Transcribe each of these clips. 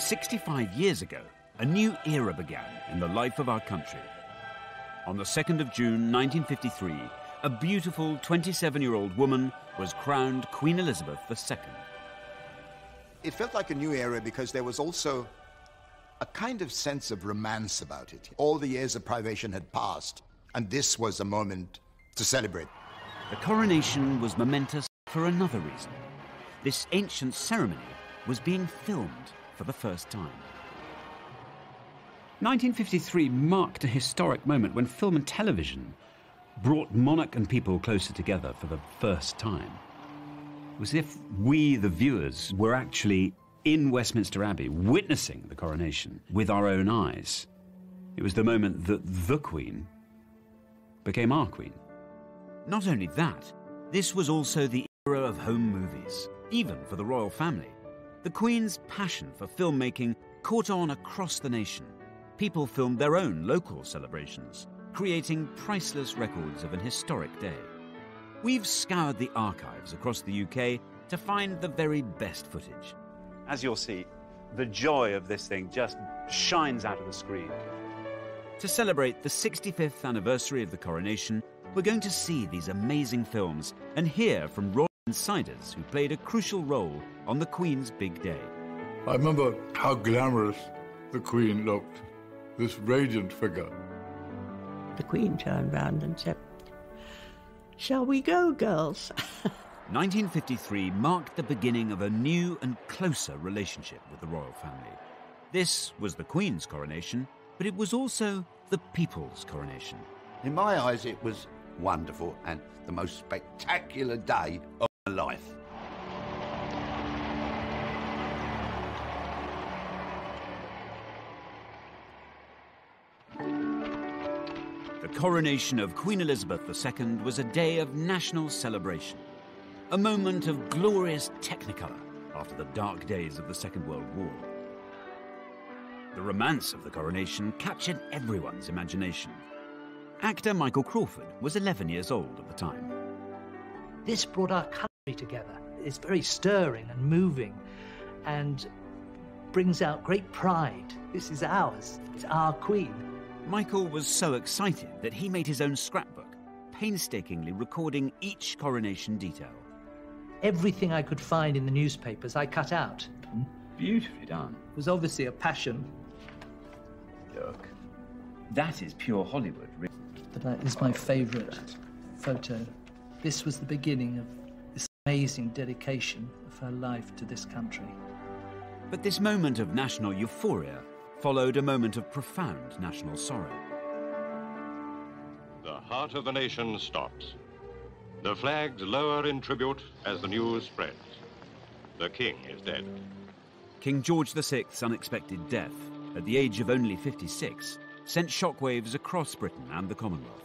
65 years ago, a new era began in the life of our country. On the 2nd of June 1953, a beautiful 27-year-old woman was crowned Queen Elizabeth II. It felt like a new era because there was also a kind of sense of romance about it. All the years of privation had passed, and this was a moment to celebrate. The coronation was momentous for another reason. This ancient ceremony was being filmed for the first time. 1953 marked a historic moment when film and television brought monarch and people closer together for the first time. It was as if we, the viewers, were actually in Westminster Abbey witnessing the coronation with our own eyes. It was the moment that the Queen became our Queen. Not only that, this was also the era of home movies, even for the royal family. The Queen's passion for filmmaking caught on across the nation. People filmed their own local celebrations, creating priceless records of an historic day. We've scoured the archives across the UK to find the very best footage. As you'll see, the joy of this thing just shines out of the screen. To celebrate the 65th anniversary of the coronation, we're going to see these amazing films and hear from royal insiders who played a crucial role on the Queen's big day. I remember how glamorous the Queen looked, this radiant figure. The Queen turned round and said, "Shall we go, girls?" 1953 marked the beginning of a new and closer relationship with the royal family. This was the Queen's coronation, but it was also the people's coronation. In my eyes, it was wonderful and the most spectacular day of my life. The coronation of Queen Elizabeth II was a day of national celebration, a moment of glorious technicolor after the dark days of the Second World War. The romance of the coronation captured everyone's imagination. Actor Michael Crawford was 11 years old at the time. This brought our country together. It's very stirring and moving and brings out great pride. This is ours. It's our Queen. Michael was so excited that he made his own scrapbook, painstakingly recording each coronation detail. Everything I could find in the newspapers, I cut out. Beautifully done. It was obviously a passion. Look, that is pure Hollywood. But that is my favourite photo. This was the beginning of this amazing dedication of her life to this country. But this moment of national euphoria followed a moment of profound national sorrow. The heart of the nation stops. The flags lower in tribute as the news spreads. The king is dead. King George VI's unexpected death, at the age of only 56, sent shockwaves across Britain and the Commonwealth.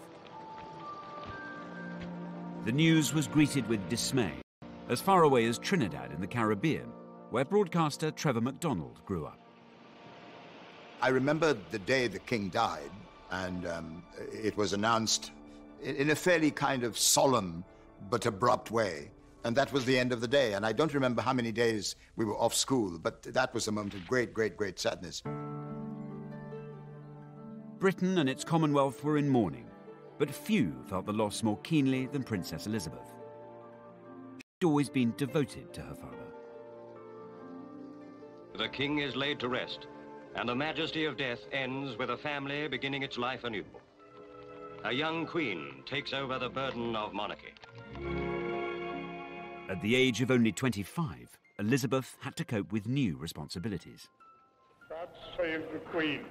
The news was greeted with dismay, as far away as Trinidad in the Caribbean, where broadcaster Trevor MacDonald grew up. I remember the day the king died, and it was announced in a fairly kind of solemn but abrupt way. And that was the end of the day. And I don't remember how many days we were off school, but that was a moment of great, great, great sadness. Britain and its Commonwealth were in mourning, but few felt the loss more keenly than Princess Elizabeth. She'd always been devoted to her father. The king is laid to rest, and the majesty of death ends with a family beginning its life anew. A young queen takes over the burden of monarchy. At the age of only 25, Elizabeth had to cope with new responsibilities. God save the Queen.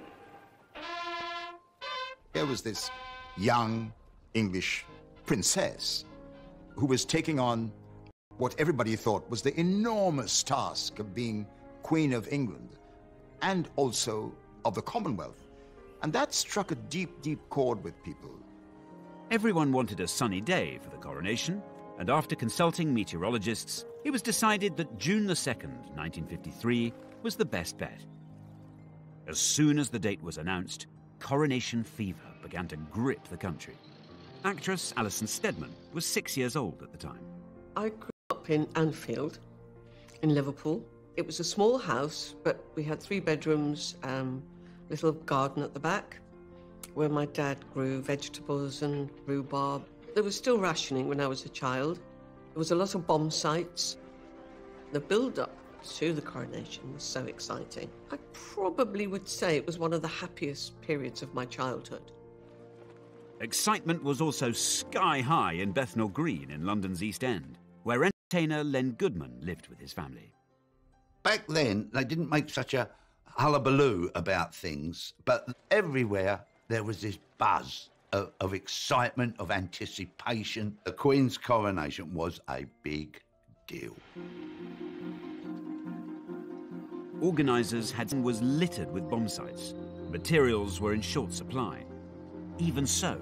There was this young English princess who was taking on what everybody thought was the enormous task of being Queen of England and also of the Commonwealth. And that struck a deep, deep chord with people. Everyone wanted a sunny day for the coronation, and after consulting meteorologists, it was decided that June the 2nd, 1953, was the best bet. As soon as the date was announced, coronation fever began to grip the country. Actress Alison Steadman was 6 years old at the time. I grew up in Anfield, in Liverpool, It was a small house, but we had 3 bedrooms, little garden at the back, where my dad grew vegetables and rhubarb. There was still rationing when I was a child. There was a lot of bomb sites. The build-up to the coronation was so exciting. I probably would say it was one of the happiest periods of my childhood. Excitement was also sky high in Bethnal Green in London's East End, where entertainer Len Goodman lived with his family. Back then, they didn't make such a hullabaloo about things, but everywhere there was this buzz of excitement, of anticipation. The Queen's coronation was a big deal. Organisers was littered with bomb sites. Materials were in short supply. Even so,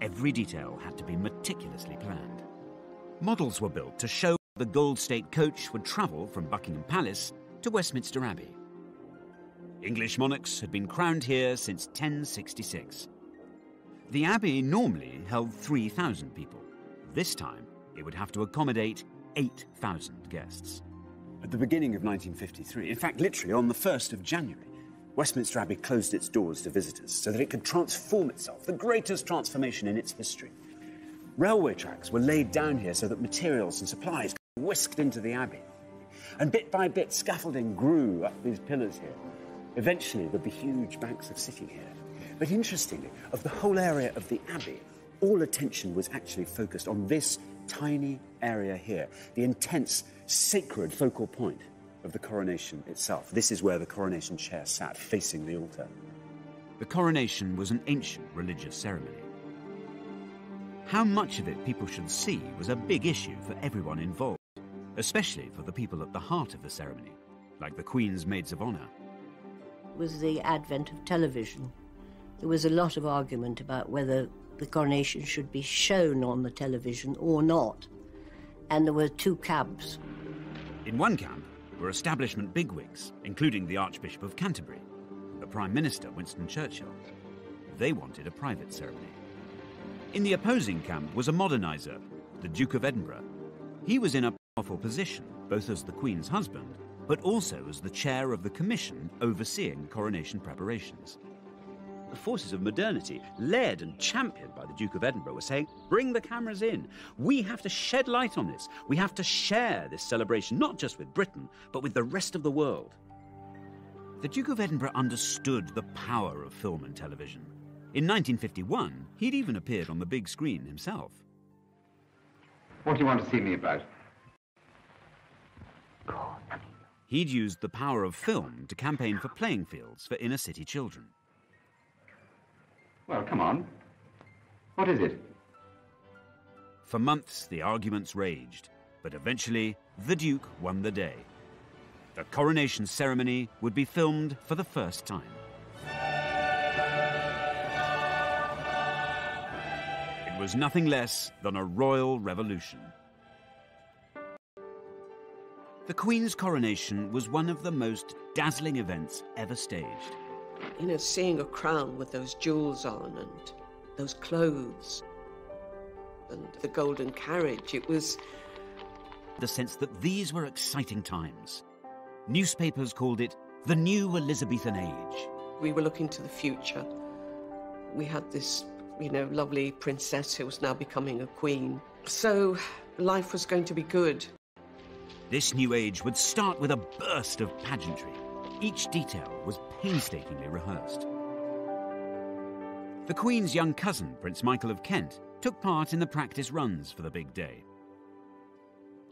every detail had to be meticulously planned. Models were built to show the Gold State coach would travel from Buckingham Palace to Westminster Abbey. English monarchs had been crowned here since 1066. The Abbey normally held 3,000 people. This time, it would have to accommodate 8,000 guests. At the beginning of 1953, in fact, literally on the 1st of January, Westminster Abbey closed its doors to visitors so that it could transform itself, the greatest transformation in its history. Railway tracks were laid down here so that materials and supplies could be whisked into the Abbey. And bit by bit, scaffolding grew up these pillars here. Eventually, there'd be huge banks of sitting here. But interestingly, of the whole area of the Abbey, all attention was actually focused on this tiny area here, the intense, sacred focal point of the coronation itself. This is where the coronation chair sat, facing the altar. The coronation was an ancient religious ceremony. How much of it people should see was a big issue for everyone involved, especially for the people at the heart of the ceremony, like the Queen's maids of honour. It was the advent of television. There was a lot of argument about whether the coronation should be shown on the television or not. And there were 2 camps. In one camp were establishment bigwigs, including the Archbishop of Canterbury, the Prime Minister, Winston Churchill. They wanted a private ceremony. In the opposing camp was a moderniser, the Duke of Edinburgh. He was in a powerful position, both as the Queen's husband, but also as the chair of the commission overseeing coronation preparations. The forces of modernity, led and championed by the Duke of Edinburgh, were saying, bring the cameras in. We have to shed light on this. We have to share this celebration, not just with Britain, but with the rest of the world. The Duke of Edinburgh understood the power of film and television. In 1951, he'd even appeared on the big screen himself. What do you want to see me about? He'd used the power of film to campaign for playing fields for inner city children. Well, come on. What is it? For months, the arguments raged, but eventually, the Duke won the day. The coronation ceremony would be filmed for the first time. It was nothing less than a royal revolution. The Queen's coronation was one of the most dazzling events ever staged. You know, seeing a crown with those jewels on and those clothes and the golden carriage, it was... the sense that these were exciting times. Newspapers called it the new Elizabethan age. We were looking to the future. We had this, lovely princess who was now becoming a queen. So life was going to be good. This new age would start with a burst of pageantry. Each detail was painstakingly rehearsed. The Queen's young cousin, Prince Michael of Kent, took part in the practice runs for the big day.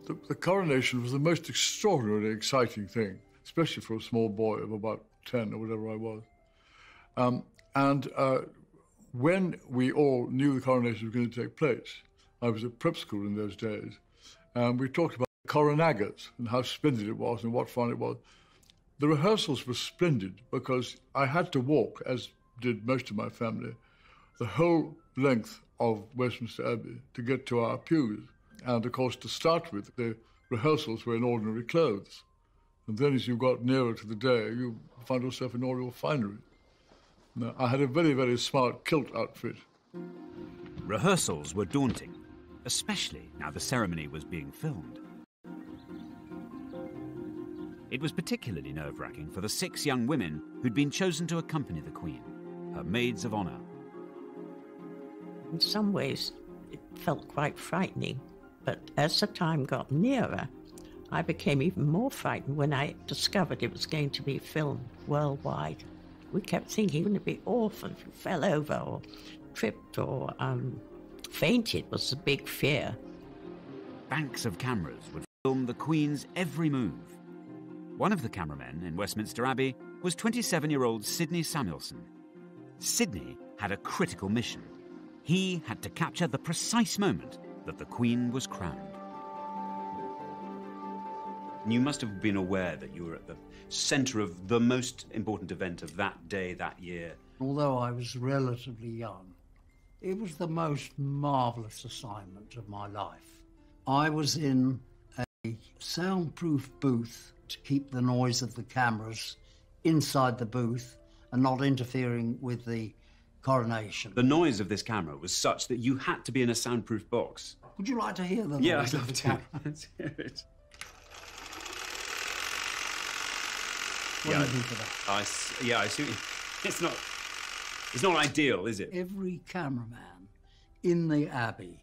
The coronation was the most extraordinarily exciting thing, especially for a small boy of about 10 or whatever I was. When we all knew the coronation was going to take place, I was at prep school in those days, and we talked about coronagas and how splendid it was and what fun it was. The rehearsals were splendid because I had to walk, as did most of my family, the whole length of Westminster Abbey to get to our pews. And, of course, to start with, the rehearsals were in ordinary clothes. And then as you got nearer to the day, you found yourself in all your finery. Now, I had a very, very smart kilt outfit. Rehearsals were daunting, especially now the ceremony was being filmed. It was particularly nerve-wracking for the 6 young women who'd been chosen to accompany the Queen, her maids of honour. In some ways, it felt quite frightening, but as the time got nearer, I became even more frightened when I discovered it was going to be filmed worldwide. We kept thinking, wouldn't it be awful if you fell over or tripped or fainted was the big fear. Banks of cameras would film the Queen's every move. One of the cameramen in Westminster Abbey was 27-year-old Sidney Samuelson. Sidney had a critical mission. He had to capture the precise moment that the Queen was crowned. You must have been aware that you were at the centre of the most important event of that day, that year. Although I was relatively young, it was the most marvellous assignment of my life. I was in a soundproof booth to keep the noise of the cameras inside the booth and not interfering with the coronation. The noise of this camera was such that you had to be in a soundproof box. Would you like to hear the noise? Yeah, I'd of love the to. camera? Let's hear it. What do you think of that? I see. It's not ideal, is it? Every cameraman in the Abbey,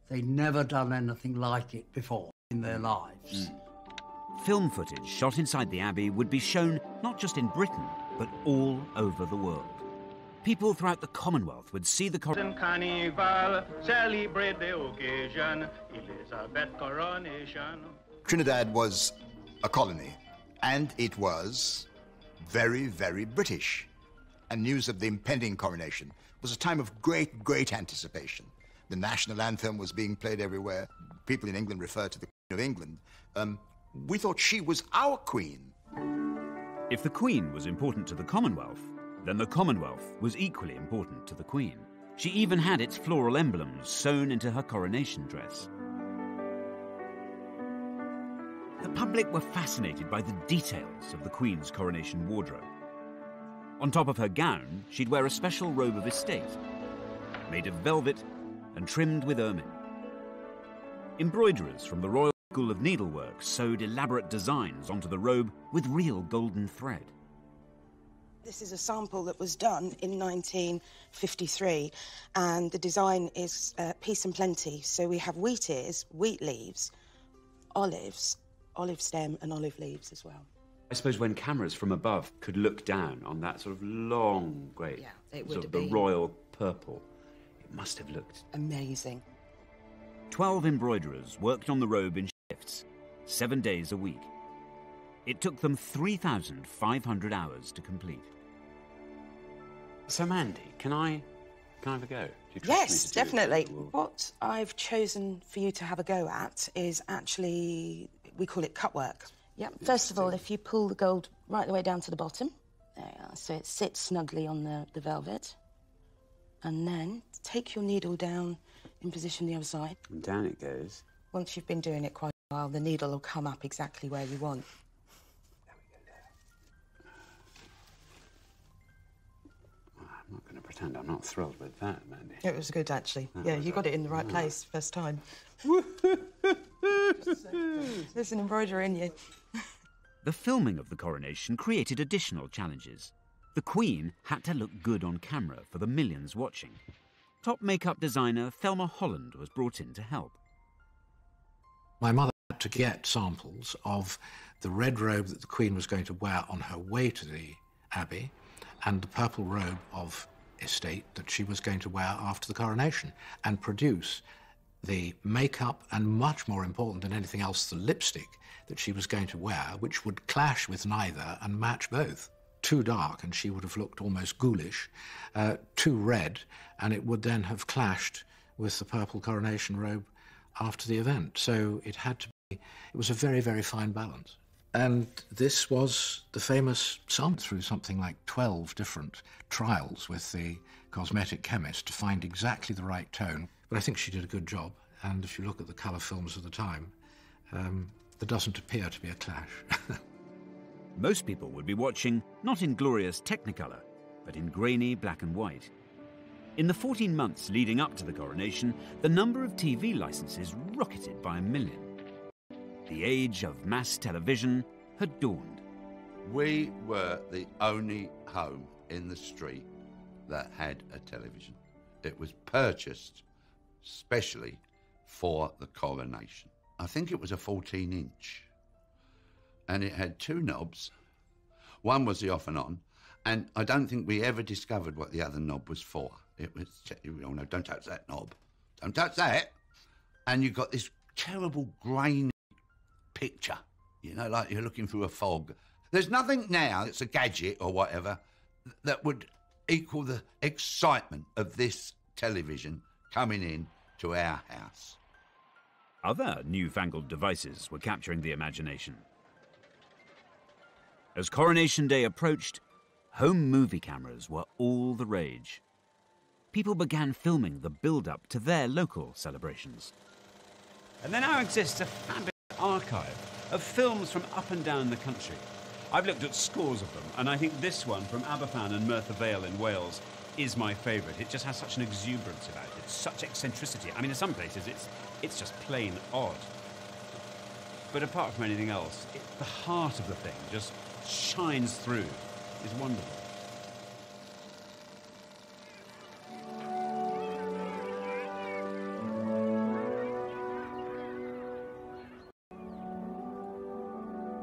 they'd never done anything like it before in their lives. Film footage shot inside the Abbey would be shown not just in Britain, but all over the world. People throughout the Commonwealth would see the Carnival, celebrate the occasion, Elizabeth Coronation. Trinidad was a colony, and it was very, very British. And news of the impending coronation was a time of great, great anticipation. The national anthem was being played everywhere. People in England referred to the Queen of England. We thought she was our queen. If the Queen was important to the Commonwealth, then the Commonwealth was equally important to the Queen. She even had its floral emblems sewn into her coronation dress. The public were fascinated by the details of the Queen's coronation wardrobe. On top of her gown, she'd wear a special robe of estate, made of velvet and trimmed with ermine. Embroiderers from the Royal School of Needlework sewed elaborate designs onto the robe with real golden thread. This is a sample that was done in 1953, and the design is peace and plenty. So we have wheat ears, wheat leaves, olives, olive stem and olive leaves as well. I suppose when cameras from above could look down on that sort of long, great, it sort would of the be royal purple, it must have looked amazing. 12 embroiderers worked on the robe in shifts, 7 days a week. It took them 3,500 hours to complete. So, Mandy, can I have a go? Do you trust me Yes, to do definitely. it? What I've chosen for you to have a go at is actually, we call it cut work. Yeah, first of all, if you pull the gold right the way down to the bottom, there you are, so it sits snugly on the velvet, and then take your needle down in position the other side. And down it goes. Once you've been doing it quite a while, the needle will come up exactly where you want. I'm not going to pretend I'm not thrilled with that, Mandy. It was good, actually. Yeah, you got it in the right place first time. There's an embroidery in you. The filming of the coronation created additional challenges. The Queen had to look good on camera for the millions watching. Top makeup designer Thelma Holland was brought in to help. My mother had to get samples of the red robe that the Queen was going to wear on her way to the Abbey and the purple robe of estate that she was going to wear after the coronation, and produce the makeup and, much more important than anything else, the lipstick that she was going to wear, which would clash with neither and match both. Too dark and she would have looked almost ghoulish, too red and it would then have clashed with the purple coronation robe after the event. So it had to be, it was a very, very fine balance. And this was the famous sum through something like 12 different trials with the cosmetic chemist to find exactly the right tone. But I think she did a good job. And if you look at the colour films of the time, there doesn't appear to be a clash. Most people would be watching not in glorious Technicolor, but in grainy black and white. In the 14 months leading up to the coronation, the number of TV licenses rocketed by 1 million. The age of mass television had dawned. We were the only home in the street that had a television. It was purchased specially for the coronation. I think it was a 14-inch. And it had two knobs. One was the off and on, and I don't think we ever discovered what the other knob was for. It was, oh no, don't touch that knob. Don't touch that. And you got this terrible grainy picture, you know, like you're looking through a fog. There's nothing now that's a gadget or whatever that would equal the excitement of this television coming in to our house. Other newfangled devices were capturing the imagination. As Coronation Day approached, home movie cameras were all the rage. People began filming the build-up to their local celebrations. And there now exists a fabulous archive of films from up and down the country. I've looked at scores of them, and I think this one from Aberfan and Merthyr Vale in Wales is my favourite. It just has such an exuberance about it, such eccentricity. I mean, in some places, it's just plain odd. But apart from anything else, the heart of the thing just shines through. It's wonderful.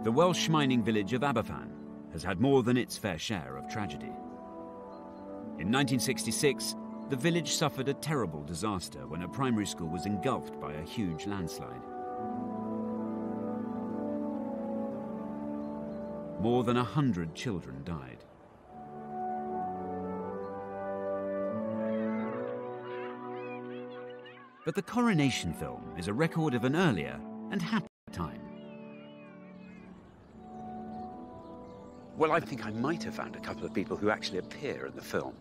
The Welsh mining village of Aberfan has had more than its fair share of tragedy. In 1966, the village suffered a terrible disaster when a primary school was engulfed by a huge landslide. More than 100 children died. But the Coronation film is a record of an earlier and happier time. Well, I think I might have found a couple of people who actually appear in the film.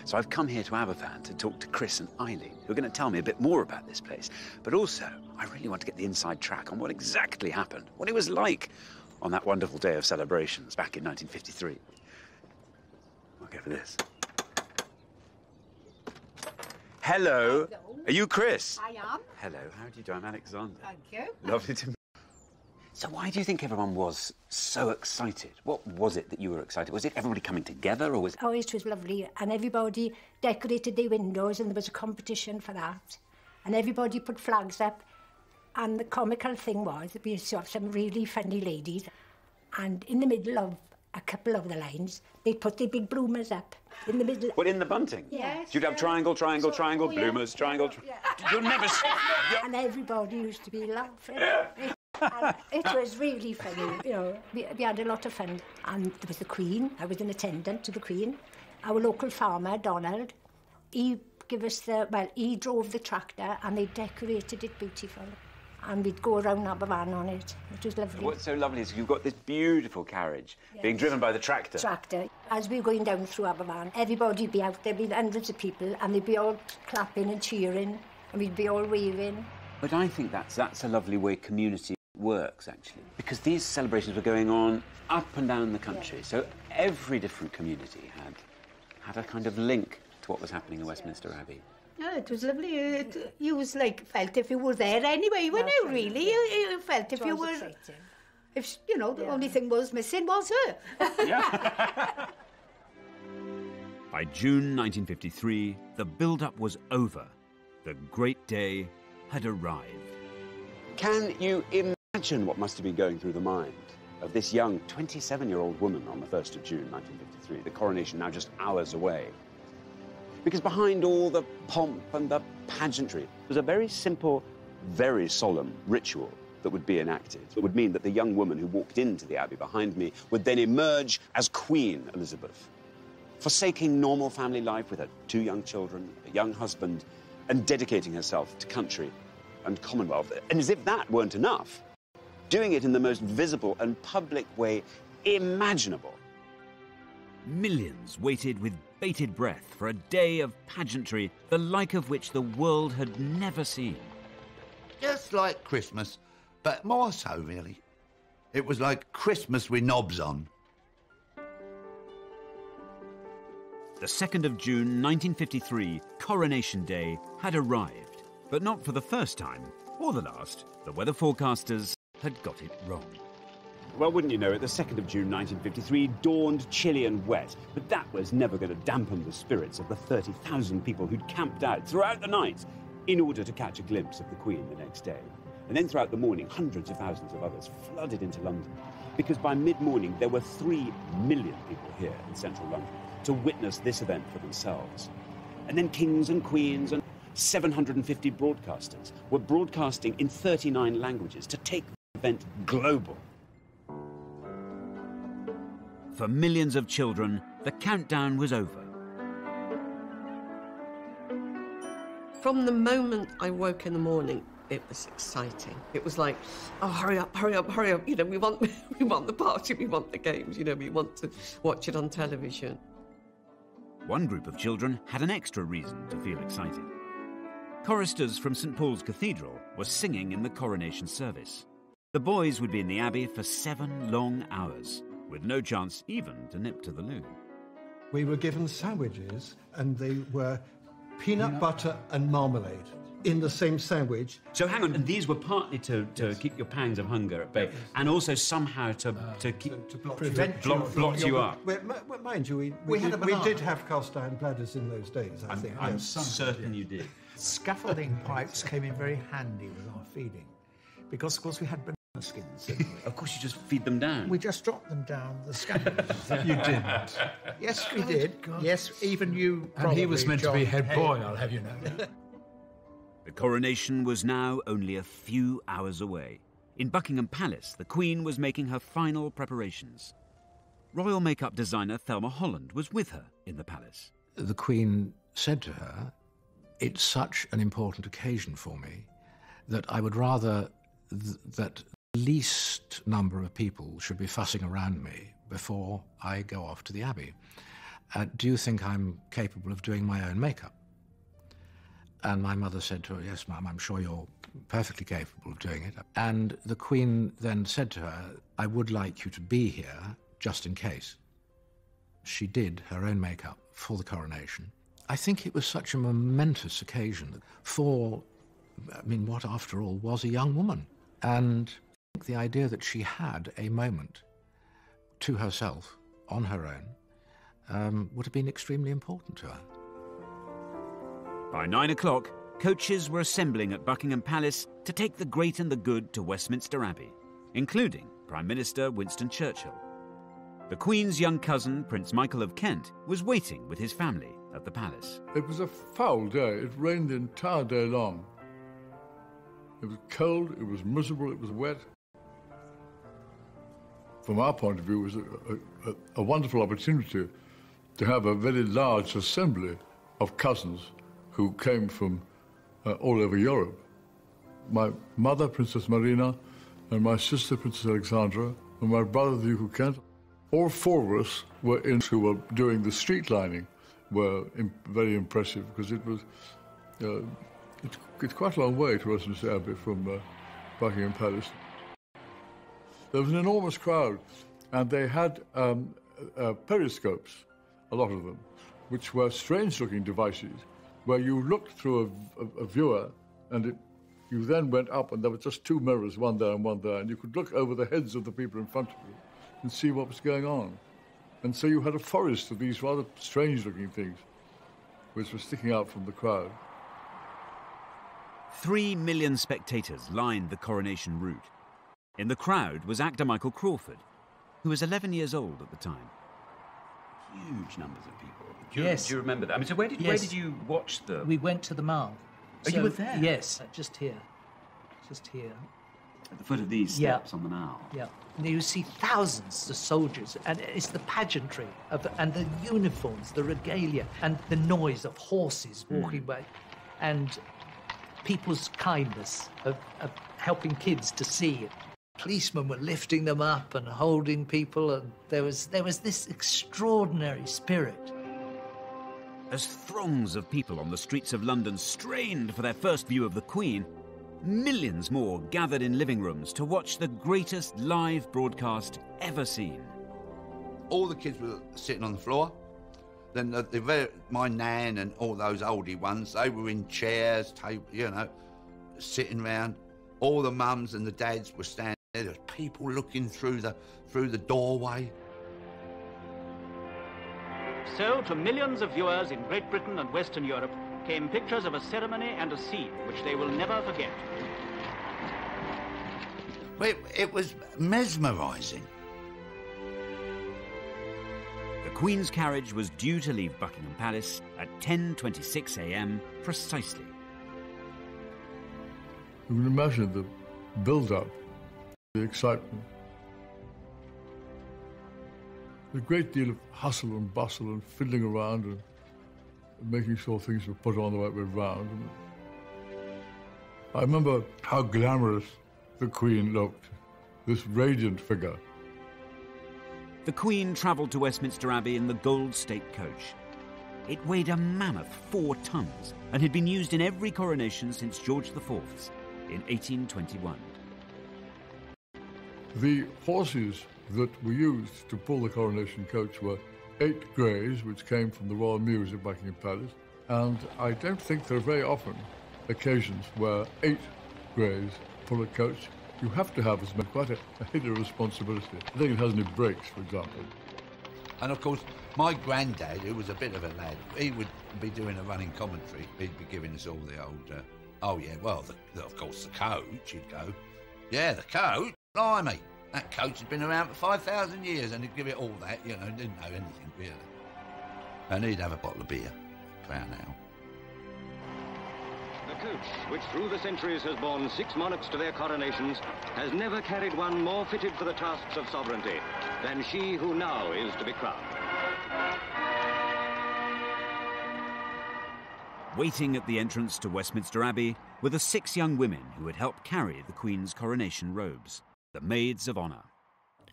So I've come here to Aberfan to talk to Chris and Eileen, who are going to tell me a bit more about this place. But also, I really want to get the inside track on what exactly happened, what it was like on that wonderful day of celebrations back in 1953. I'll go for this. Hello. Hello. Are you Chris? I am. Hello. How do you do? I'm Alexander. Thank you. Lovely to meet you. So why do you think everyone was so excited? What was it that you were excited? Was it everybody coming together, or was it... Oh, it was lovely. And everybody decorated their windows, and there was a competition for that. And everybody put flags up. And the comical thing was that we saw some really funny ladies. And in the middle of a couple of the lines, they'd put their big bloomers up. In the middle. What, in the bunting? Yes. You'd have triangle, triangle, triangle, bloomers, triangle... You'll never... And everybody used to be laughing. And it was really funny, you know. We had a lot of fun. And there was the Queen. I was an attendant to the Queen. Our local farmer, Donald, he gave us he drove the tractor and they decorated it beautiful. And we'd go around Aberfan on it. It was lovely. What's so lovely is you've got this beautiful carriage being driven by the tractor. Tractor. As we were going down through Aberfan, everybody'd be out there, there'd be hundreds of people, and they'd be all clapping and cheering, and we'd be all waving. But I think that's a lovely way community works, actually, because these celebrations were going on up and down the country, so every different community had a kind of link to what was happening in Westminster Abbey. Yeah, it was lovely. You was like felt if you were there anyway, weren't you? Really, you felt if you were. Exciting. If you know, the only thing was missing was her. Yeah. By June 1953, the build-up was over. The great day had arrived. Can you imagine what must have been going through the mind of this young 27-year-old woman on the 1st of June 1953, the coronation now just hours away? Because behind all the pomp and the pageantry was a very simple, very solemn ritual that would be enacted. It would mean that the young woman who walked into the Abbey behind me would then emerge as Queen Elizabeth, forsaking normal family life with her 2 young children, a young husband, and dedicating herself to country and Commonwealth. And as if that weren't enough, doing it in the most visible and public way imaginable. Millions waited with bated breath for a day of pageantry, the like of which the world had never seen. Just like Christmas, but more so, really. It was like Christmas with knobs on. The 2nd of June 1953, Coronation Day, had arrived. But not for the first time, or the last. The weather forecasters had got it wrong. Well, wouldn't you know it, the 2nd of June 1953 dawned chilly and wet, but that was never going to dampen the spirits of the 30,000 people who'd camped out throughout the night in order to catch a glimpse of the Queen the next day. And then throughout the morning, hundreds of thousands of others flooded into London, because by mid-morning there were 3 million people here in central London to witness this event for themselves. And then kings and queens and 750 broadcasters were broadcasting in 39 languages to take the event global. For millions of children, the countdown was over. From the moment I woke in the morning, it was exciting. It was like, oh, hurry up, hurry up, hurry up. You know, we want the party, we want the games, you know, we want to watch it on television. One group of children had an extra reason to feel excited. Choristers from St. Paul's Cathedral were singing in the coronation service. The boys would be in the Abbey for 7 long hours, with no chance even to nip to the loo. We were given sandwiches, and they were peanut butter and marmalade in the same sandwich. So hang on, and these were partly to keep your pangs of hunger at bay, and also somehow to block you up. Well, mind you, we did have cast iron bladders in those days, I think. I'm certain you did. Scaffolding pipes came in very handy with our feeding, because, of course, we had banana skins, didn't we? Of course, you just feed them down. We just dropped them down the scaffolding. You didn't? Yes, we did. God. Yes, even you And he was meant John, to be head boy, I'll have you know. The coronation was now only a few hours away. In Buckingham Palace, the Queen was making her final preparations. Royal makeup designer Thelma Holland was with her in the palace. The Queen said to her, "It's such an important occasion for me that I would rather that the least number of people should be fussing around me before I go off to the Abbey. Do you think I'm capable of doing my own makeup?" And my mother said to her, "Yes, ma'am, I'm sure you're perfectly capable of doing it." And the Queen then said to her, "I would like you to be here just in case." She did her own makeup for the coronation. I think it was such a momentous occasion for, what after all was a young woman. And the idea that she had a moment to herself on her own would have been extremely important to her. By 9 o'clock, coaches were assembling at Buckingham Palace to take the great and the good to Westminster Abbey, including Prime Minister Winston Churchill. The Queen's young cousin, Prince Michael of Kent, was waiting with his family at the palace. It was a foul day. It rained the entire day long. It was cold, it was miserable, it was wet. From our point of view, it was a wonderful opportunity to have a very large assembly of cousins who came from all over Europe. My mother, Princess Marina, and my sister, Princess Alexandra, and my brother, the Duke of Kent. All 4 of us who were doing the street lining were very impressive, because it was it's quite a long way to Westminster Abbey from Buckingham Palace. There was an enormous crowd, and they had periscopes, a lot of them, which were strange-looking devices, where you looked through a viewer, and you then went up, and there were just 2 mirrors, one there and one there, and you could look over the heads of the people in front of you and see what was going on. And so you had a forest of these rather strange-looking things, which were sticking out from the crowd. 3 million spectators lined the coronation route. In the crowd was actor Michael Crawford, who was 11 years old at the time. Huge numbers of people. Yes. Do you remember that? So where did you watch the... We went to the Mall. Oh, you were there? Yes, just here. Just here. At the foot of these steps on the Mall. Yeah. And you see thousands of soldiers, and it's the pageantry and the uniforms, the regalia, and the noise of horses walking by, and people's kindness of helping kids to see. Policemen were lifting them up and holding people, and there was this extraordinary spirit. As throngs of people on the streets of London strained for their first view of the Queen, millions more gathered in living rooms to watch the greatest live broadcast ever seen. All the kids were sitting on the floor. Then my nan and all those oldie ones, they were in chairs, sitting round. All the mums and the dads were standing There was people looking through the doorway. So, to millions of viewers in Great Britain and Western Europe came pictures of a ceremony and a scene which they will never forget. It was mesmerising. The Queen's carriage was due to leave Buckingham Palace at 10:26 a.m. precisely. You can imagine the build-up, the excitement. A great deal of hustle and bustle and fiddling around and making sure things were put on the right way round. And I remember how glamorous the Queen looked, this radiant figure. The Queen travelled to Westminster Abbey in the Gold State coach. It weighed a mammoth 4 tons and had been used in every coronation since George IV's in 1821. The horses that were used to pull the coronation coach were 8 greys, which came from the Royal Mews at Buckingham Palace, and I don't think there are very often occasions where 8 greys pull a coach. You have to have quite a hidden responsibility. I think it has any brakes, for example. And of course, my granddad, who was a bit of a lad, he would be doing a running commentary. He'd be giving us all the old, of course, the coach, he'd go. Yeah, the coach, blimey. That coach had been around for 5,000 years, and he'd give it all that, didn't know anything, really. And he'd have a bottle of beer, Crown Ale. The coach, which through the centuries has borne 6 monarchs to their coronations, has never carried one more fitted for the tasks of sovereignty than she who now is to be crowned. Waiting at the entrance to Westminster Abbey were the 6 young women who had helped carry the Queen's coronation robes, the Maids of Honour.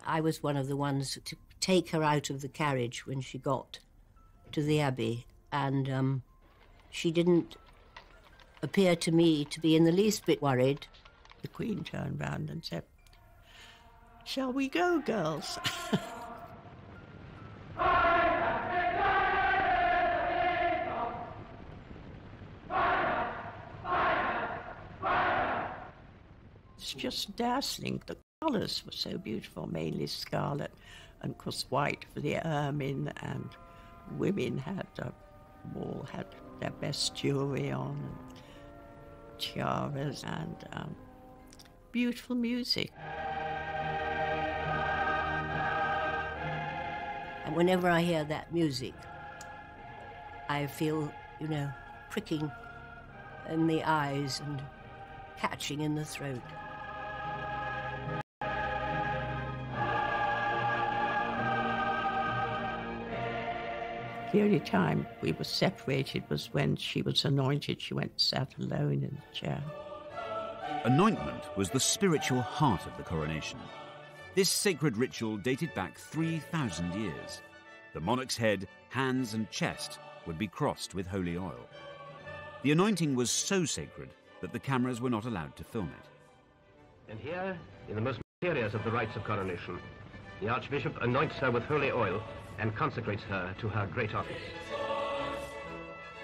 I was one of the ones to take her out of the carriage when she got to the Abbey, and she didn't appear to me to be in the least bit worried. The Queen turned round and said, "Shall we go, girls?" It's just dazzling. The colours were so beautiful, mainly scarlet, and of course white for the ermine, and women all had their best jewellery on, and tiaras, and beautiful music. And whenever I hear that music, I feel, pricking in the eyes and catching in the throat. The only time we were separated was when she was anointed. She went and sat alone in the chair. Anointment was the spiritual heart of the coronation. This sacred ritual dated back 3,000 years. The monarch's head, hands and chest would be crossed with holy oil. The anointing was so sacred that the cameras were not allowed to film it. And here, in the most mysterious of the rites of coronation, the Archbishop anoints her with holy oil and consecrates her to her great office.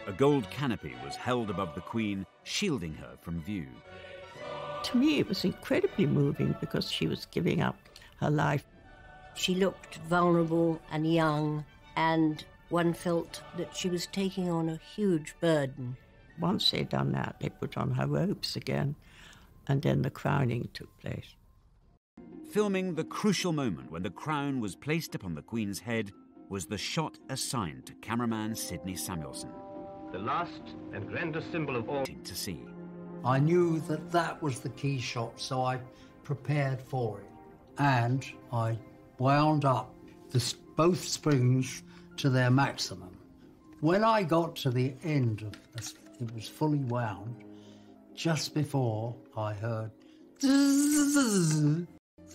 A gold canopy was held above the Queen, shielding her from view. To me, it was incredibly moving because she was giving up her life. She looked vulnerable and young, and one felt that she was taking on a huge burden. Once they'd done that, they put on her robes again, and then the crowning took place. Filming the crucial moment when the crown was placed upon the Queen's head was the shot assigned to cameraman Sidney Samuelson. The last and grandest symbol of all to see. I knew that was the key shot, so I prepared for it. And I wound up both springs to their maximum. When I got to the end of this, it was fully wound. Just before I heard the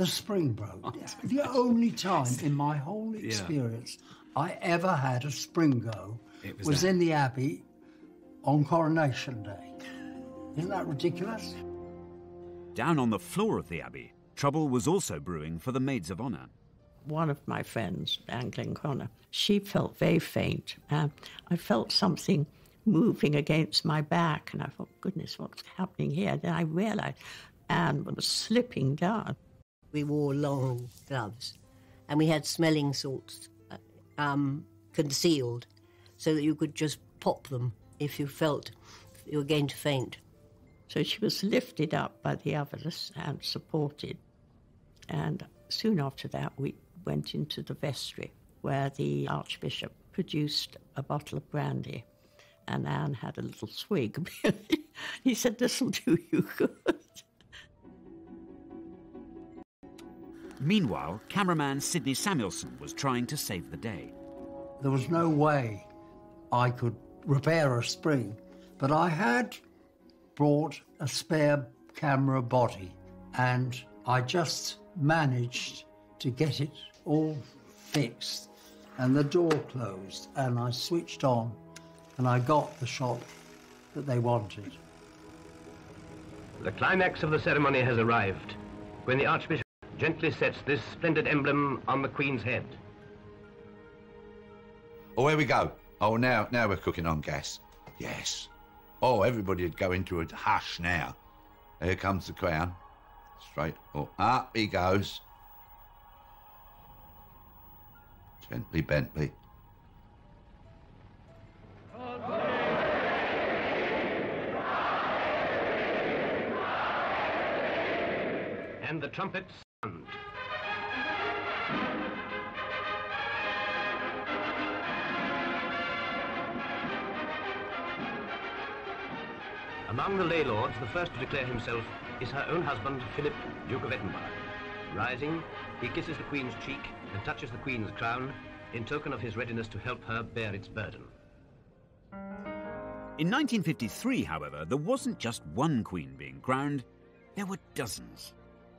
spring broke. The only time in my whole experience I ever had a spring go was in the Abbey on Coronation Day. Isn't that ridiculous? Down on the floor of the Abbey, trouble was also brewing for the Maids of Honour. One of my friends, Anne Glenconnor, she felt very faint. I felt something moving against my back, and I thought, goodness, what's happening here? Then I realised Anne was slipping down. We wore long gloves, and we had smelling salts concealed so that you could just pop them if you felt you were going to faint. So she was lifted up by the others and supported. And soon after that, we went into the vestry, where the Archbishop produced a bottle of brandy, and Anne had a little swig. He said, "This'll do you good." Meanwhile, cameraman Sidney Samuelson was trying to save the day. There was no way I could repair a spring, but I had brought a spare camera body, and I just managed to get it all fixed, and the door closed, and I switched on, and I got the shot that they wanted. The climax of the ceremony has arrived, when the Archbishop gently sets this splendid emblem on the Queen's head. Oh, here we go. Oh, now we're cooking on gas. Yes. Oh, everybody would go into a hush now. Here comes the crown. Straight. Oh, up he goes. Gently, Bentley. And the trumpets sound. Among the lay lords, the first to declare himself is her own husband, Philip, Duke of Edinburgh. Rising, he kisses the Queen's cheek and touches the Queen's crown in token of his readiness to help her bear its burden. In 1953, however, there wasn't just one Queen being crowned, there were dozens.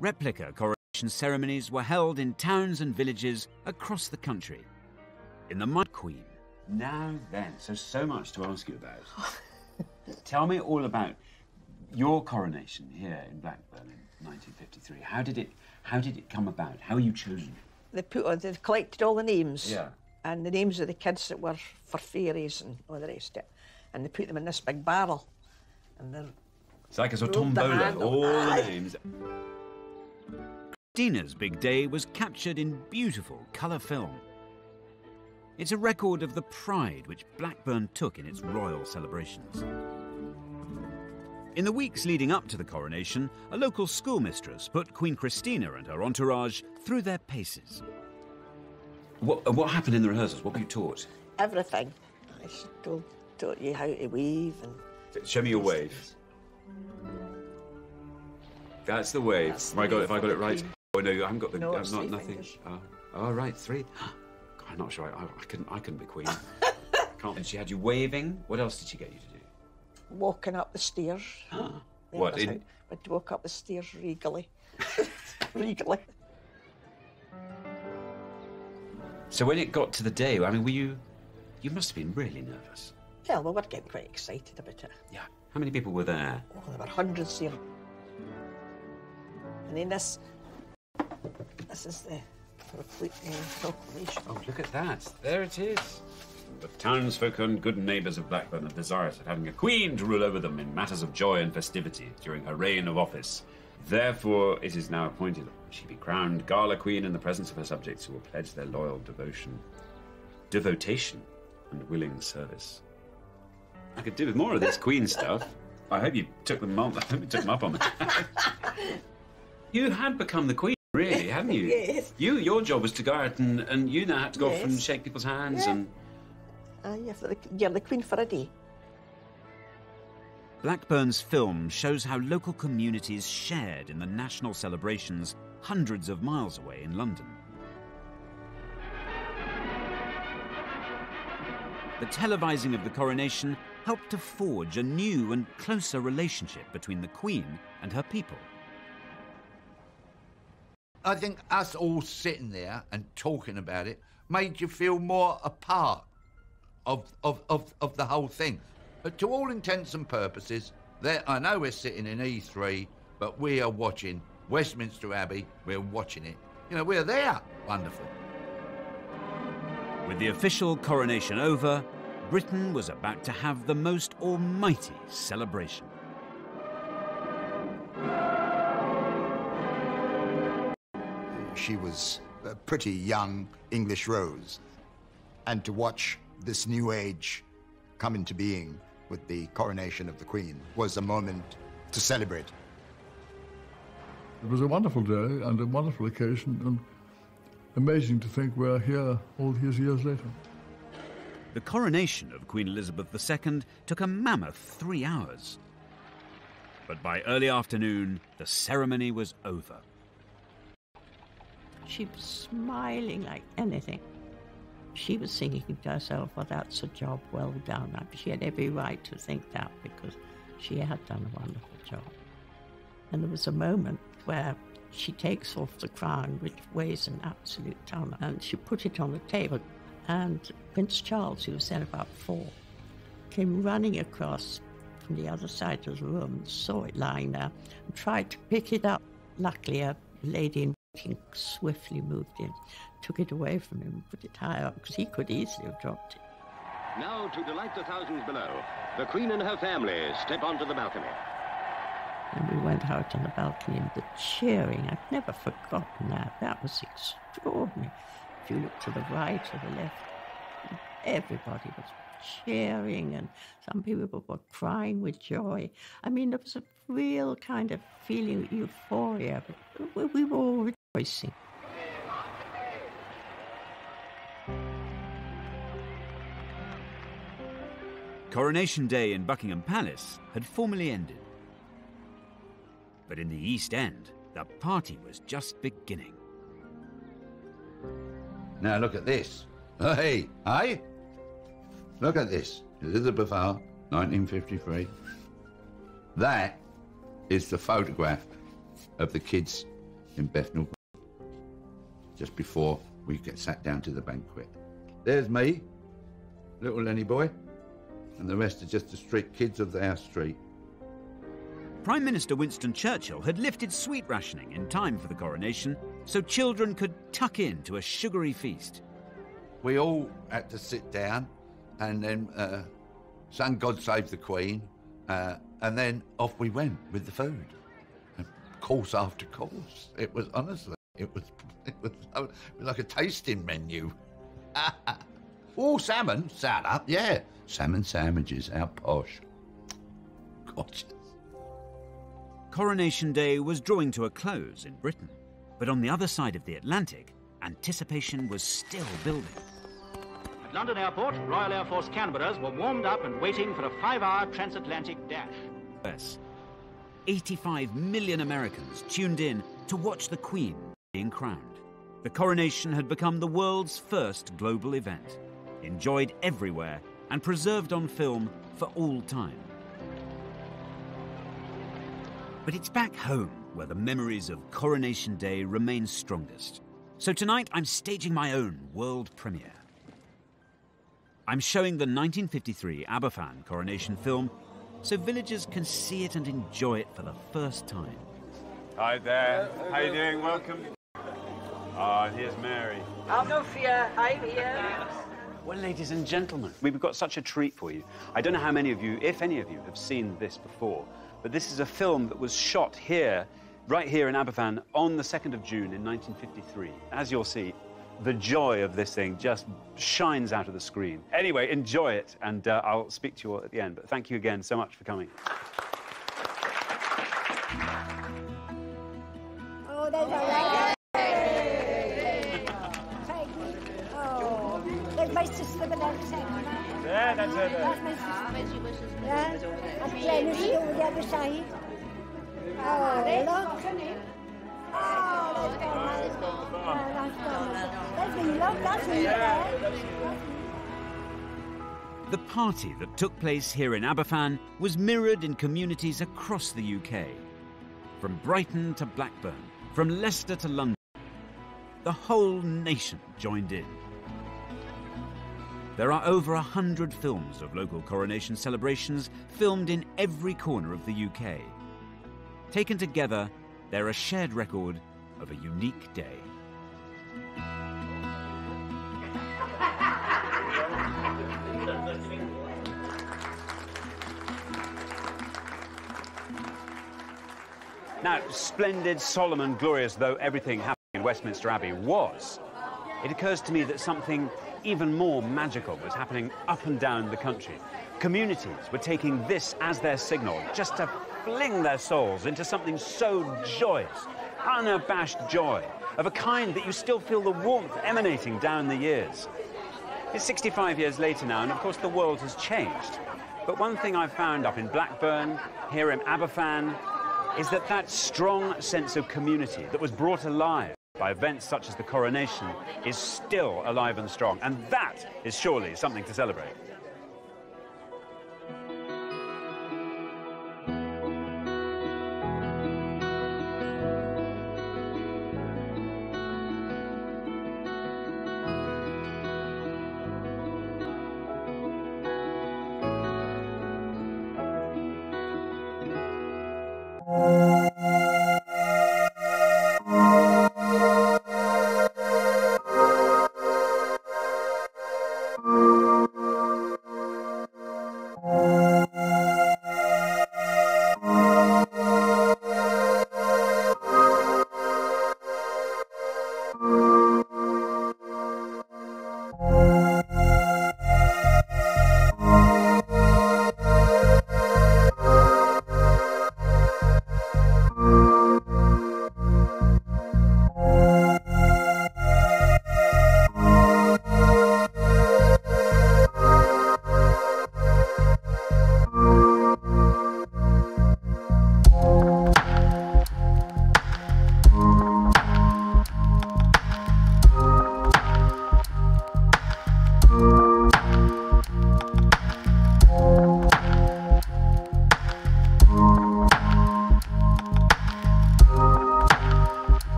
Replica coronation ceremonies were held in towns and villages across the country. In the Mud Queen. Now then, so much to ask you about. Tell me all about your coronation here in Blackburn in 1953. How did it come about? How were you chosen? They collected all the names. Yeah. And the names of the kids that were for fairies and all the rest of it. And they put them in this big barrel. And then it's like a sort of tombola, all the names. Christina's big day was captured in beautiful colour film. It's a record of the pride which Blackburn took in its royal celebrations. In the weeks leading up to the coronation, a local schoolmistress put Queen Christina and her entourage through their paces. What happened in the rehearsals? What were you taught? Everything. I taught you how to weave and... Show me your wave. That's the wave. Have I got it right? Oh no, I haven't got the. No, I'm not nothing. Oh right, three. God, I'm not sure. I couldn't be queen. Can't. And she had you waving. What else did she get you to do? Walking up the stairs. What? I'd walk up the stairs regally. Regally. So when it got to the day, I mean, were you? You must have been really nervous. Yeah, well, we're getting quite excited about it. Yeah. How many people were there? Oh, there were hundreds here. And then this is the proclamation. Oh, look at that. There it is. The townsfolk and good neighbours of Blackburn are desirous of having a queen to rule over them in matters of joy and festivity during her reign of office. Therefore, it is now appointed that she be crowned Gala Queen in the presence of her subjects who will pledge their loyal devotation and willing service. I could do with more of this Queen stuff. I hope you took them up on that. You had become the Queen, really, hadn't you? Yes. Your job was to go out and you now had to go off and shake people's hands and... You're the Queen for a day. Blackburn's film shows how local communities shared in the national celebrations hundreds of miles away in London. The televising of the coronation helped to forge a new and closer relationship between the Queen and her people. I think us all sitting there and talking about it made you feel more a part of the whole thing. But to all intents and purposes, I know we're sitting in E3, but we are watching Westminster Abbey. We're watching it. You know, we're there. Wonderful. With the official coronation over, Britain was about to have the most almighty celebration. she was a pretty young English rose. And to watch this new age come into being with the coronation of the Queen was a moment to celebrate. It was a wonderful day and a wonderful occasion, and amazing to think we're here all these years later. The coronation of Queen Elizabeth II took a mammoth 3 hours. But by early afternoon, the ceremony was over. She was smiling like anything. She was thinking to herself, well, that's a job well done. She had every right to think that because she had done a wonderful job. And there was a moment where she takes off the crown, which weighs an absolute ton, and she put it on the table. And Prince Charles, who was then about 4, came running across from the other side of the room, saw it lying there, and tried to pick it up. Luckily, a lady in waiting swiftly moved in, took it away from him, put it higher up, because he could easily have dropped it. Now, to delight the thousands below, the Queen and her family step onto the balcony. And we went out on the balcony, and the cheering, I've never forgotten that. That was extraordinary. If you look to the right or the left, everybody was cheering, and some people were crying with joy. I mean, there was a real kind of feeling of euphoria, but we were all rejoicing. Coronation Day in Buckingham Palace had formally ended. But in the East End, the party was just beginning. Now look at this. Hey, hey? Look at this. Elizabeth R, 1953. That is the photograph of the kids in Bethnal just before we get sat down to the banquet. There's me, little Lenny boy, and the rest are just the street kids of our street. Prime Minister Winston Churchill had lifted sweet rationing in time for the coronation so children could tuck in to a sugary feast. We all had to sit down and then sang God Save the Queen, and then off we went with the food. And course after course. It was, honestly, it was like a tasting menu. Oh, salmon, sat up, yeah. Salmon sandwiches, how posh. Gorgeous. Coronation Day was drawing to a close in Britain, but on the other side of the Atlantic, anticipation was still building. At London Airport, Royal Air Force Canberras were warmed up and waiting for a 5-hour transatlantic dash. Yes. 85 million Americans tuned in to watch the Queen being crowned. The coronation had become the world's first global event, enjoyed everywhere and preserved on film for all time. But it's back home where the memories of Coronation Day remain strongest. So tonight I'm staging my own world premiere. I'm showing the 1953 Aberfan coronation film so villagers can see it and enjoy it for the first time. Hi there. How you doing? Welcome. Ah, here's Mary. I'll no fear, I'm here. Well, ladies and gentlemen, we've got such a treat for you. I don't know how many of you, if any of you, have seen this before, but this is a film that was shot here, right here in Aberfan, on the 2nd of June in 1953. As you'll see, the joy of this thing just shines out of the screen. Anyway, enjoy it, and I'll speak to you all at the end. But thank you again so much for coming. Oh, there's a Oh, there's my sister with that second. There, that's her there. That's my sister. Yeah, and Glenys is over the other side. Oh, look. Oh, that's me, look, that's me there. The party that took place here in Aberfan was mirrored in communities across the UK. From Brighton to Blackburn, from Leicester to London, the whole nation joined in. There are over 100 films of local coronation celebrations filmed in every corner of the UK. Taken together, they're a shared record of a unique day. Now, splendid, solemn and glorious though everything happening in Westminster Abbey was, it occurs to me that something even more magical was happening up and down the country. Communities were taking this as their signal, just to fling their souls into something so joyous, unabashed joy, of a kind that you still feel the warmth emanating down the years. It's 65 years later now, and of course the world has changed. But one thing I've found up in Blackburn, here in Aberfan, is that that strong sense of community that was brought alive by events such as the Coronation is still alive and strong, and that is surely something to celebrate.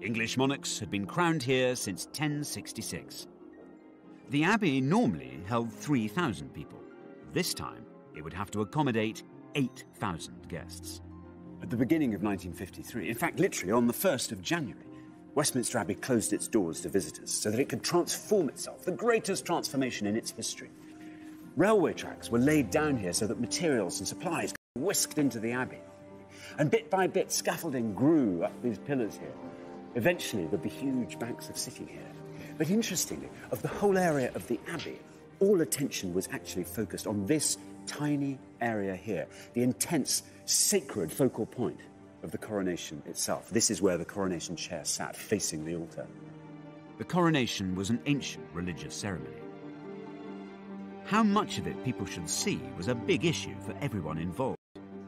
English monarchs had been crowned here since 1066. The abbey normally held 3,000 people. This time, it would have to accommodate 8,000 guests. At the beginning of 1953, in fact, literally on the 1st of January, Westminster Abbey closed its doors to visitors so that it could transform itself, the greatest transformation in its history. Railway tracks were laid down here so that materials and supplies could be whisked into the abbey. And bit by bit, scaffolding grew up these pillars here. Eventually, there'd be huge banks of sitting here. But interestingly, of the whole area of the abbey, all attention was actually focused on this tiny area here, the intense, sacred focal point of the coronation itself. This is where the coronation chair sat, facing the altar. The coronation was an ancient religious ceremony. How much of it people should see was a big issue for everyone involved,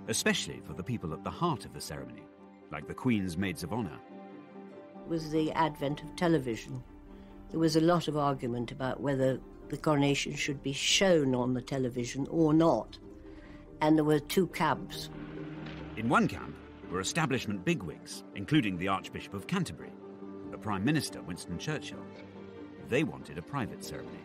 especially for the people at the heart of the ceremony, like the Queen's maids of honour. With the advent of television, there was a lot of argument about whether the coronation should be shown on the television or not. And there were two camps. In one camp were establishment bigwigs, including the Archbishop of Canterbury and the Prime Minister, Winston Churchill. They wanted a private ceremony.